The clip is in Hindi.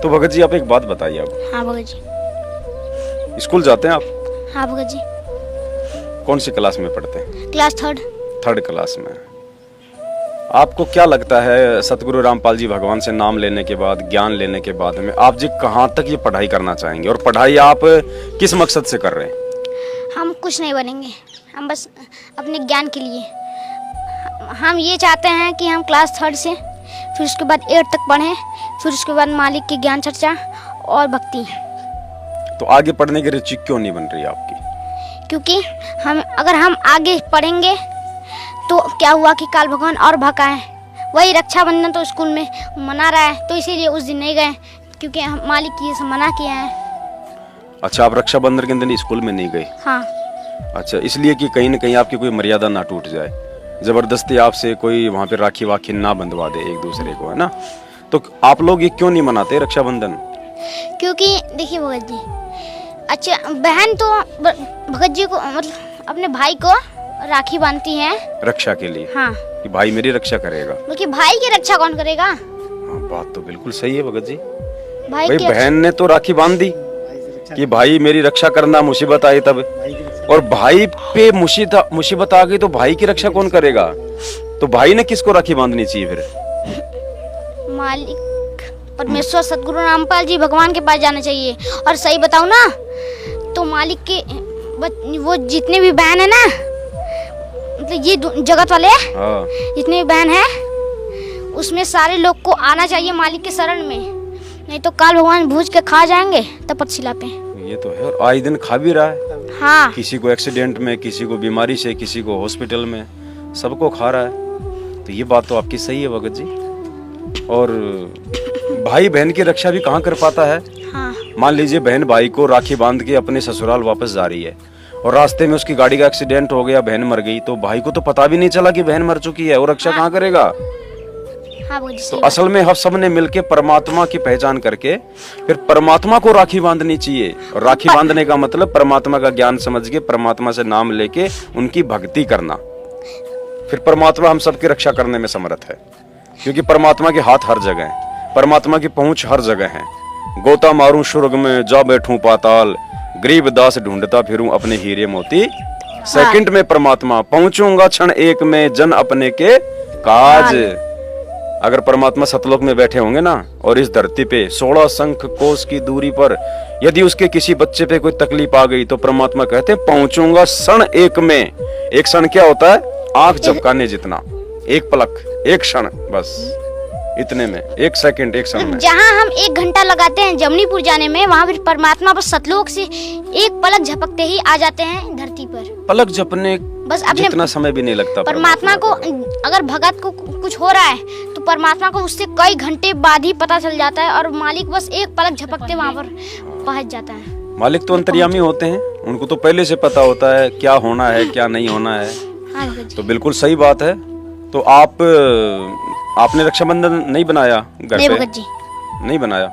तो भगत जी आप एक बात बताइए अब। हाँ भगत जी। स्कूल जाते हैं आप? हाँ भगत जी। कौन सी क्लास में पढ़ते हैं? Class third. थर्ड क्लास में। आपको क्या लगता है सतगुरु रामपाल जी भगवान से नाम लेने के बाद, ज्ञान लेने के बाद में आप जी कहाँ तक ये पढ़ाई करना चाहेंगे, और पढ़ाई आप किस मकसद से कर रहे हैं? हम कुछ नहीं बनेंगे, हम बस अपने ज्ञान के लिए। हम ये चाहते हैं कि हम क्लास थर्ड से फिर उसके बाद 8 तक पढ़ें, फिर उसके बाद मालिक की ज्ञान चर्चा और भक्ति। तो आगे पढ़ने की रुचि क्यों नहीं बन रही आपकी? क्योंकि अगर हम आगे पढ़ेंगे तो क्या हुआ कि काल भगवान और भकाएं। वही रक्षाबंधन तो स्कूल में मना रहा है, तो इसीलिए उस दिन नहीं गए, क्योंकि हम मालिक ये सब मना किया है। अच्छा, आप रक्षाबंधन के दिन स्कूल में नहीं गए? हाँ। अच्छा, इसलिए कि कहीं न कहीं आपकी कोई मर्यादा ना टूट जाए, जबरदस्ती आपसे कोई वहाँ पे राखी वाखी ना बंधवा दे एक दूसरे को, है ना? तो आप लोग ये क्यों नहीं मनाते रक्षाबंधन? क्योंकि देखिए भगत जी, अच्छा बहन तो भगत जी को मतलब अपने भाई को राखी बांधती है रक्षा के लिए। हाँ, कि भाई मेरी रक्षा करेगा। बल्कि भाई की रक्षा कौन करेगा? हाँ, बात तो बिल्कुल सही है भगत जी। भाई भाई की बहन ने तो राखी बांध दी कि भाई मेरी रक्षा करना, मुसीबत आई तब, और भाई पे मुसीबत आ गई तो भाई की रक्षा कौन करेगा? तो भाई ने किसको राखी बांधनी चाहिए फिर? मालिक परमेश्वर सतगुरु रामपाल जी भगवान के पास जाना चाहिए। और सही बताऊं ना तो मालिक के वो जितने भी बहन है ना, मतलब ये जगत वाले जितने भी बहन है, उसमें सारे लोग को आना चाहिए मालिक के शरण में, नहीं तो काल भगवान भूज के खा जाएंगे तपतशिला पे। ये तो है, और आए दिन खा भी रहा है। हाँ। किसी को एक्सीडेंट में, किसी को बीमारी से, किसी को हॉस्पिटल में, सबको खा रहा है। तो ये बात तो आपकी सही है भगत जी। और भाई बहन की रक्षा भी कहाँ कर पाता है? हाँ। मान लीजिए बहन भाई को राखी बांध के अपने ससुराल वापस जा रही है और रास्ते में उसकी गाड़ी का एक्सीडेंट हो गया, बहन मर गई, तो भाई को तो पता भी नहीं चला कि बहन मर चुकी है, और रक्षा कहाँ करेगा? हाँ, तो असल में हम सब ने मिलके परमात्मा की पहचान करके फिर परमात्मा को राखी बांधनी चाहिए। और राखी बांधने का मतलब परमात्मा का ज्ञान समझ के, परमात्मा से नाम लेके उनकी भक्ति करना। फिर परमात्मा हम सबकी रक्षा करने में समर्थ है, क्योंकि परमात्मा के हाथ हर जगह है, परमात्मा की पहुंच हर जगह है। गोता मारूं स्वर्ग में, जा बैठूं पाताल, गरीब दास ढूंढता फिरूं अपने हीरे मोती, सेकंड में परमात्मा पहुंचूंगा क्षण एक में, जन अपने के काज। अगर परमात्मा सतलोक में बैठे होंगे ना, और इस धरती पे 16 शंख कोस की दूरी पर यदि उसके किसी बच्चे पे कोई तकलीफ आ गई, तो परमात्मा कहते हैं पहुंचूंगा क्षण एक में। एक क्षण क्या होता है? आंख झपकाने जितना, एक पलक, एक क्षण, बस इतने में, एक सेकंड, एक क्षण में। जहाँ हम 1 घंटा लगाते हैं जमनीपुर जाने में, वहाँ फिर परमात्मा बस सतलोक से एक पलक झपकते ही आ जाते हैं धरती पर। पलक झपने बस अपने जितना समय भी नहीं लगता परमात्मा को। अगर भगत को कुछ हो रहा है तो परमात्मा को उससे कई घंटे बाद ही पता चल जाता है, और मालिक बस एक पलक झपकते वहाँ पर पहुँच जाता है। मालिक तो अंतर्यामी होते हैं, उनको तो पहले से पता होता है क्या होना है, क्या नहीं होना है। हाँ, तो बिल्कुल सही बात है। तो आपने रक्षाबंधन नहीं बनाया घर पे? नहीं भगत जी, नहीं बनाया।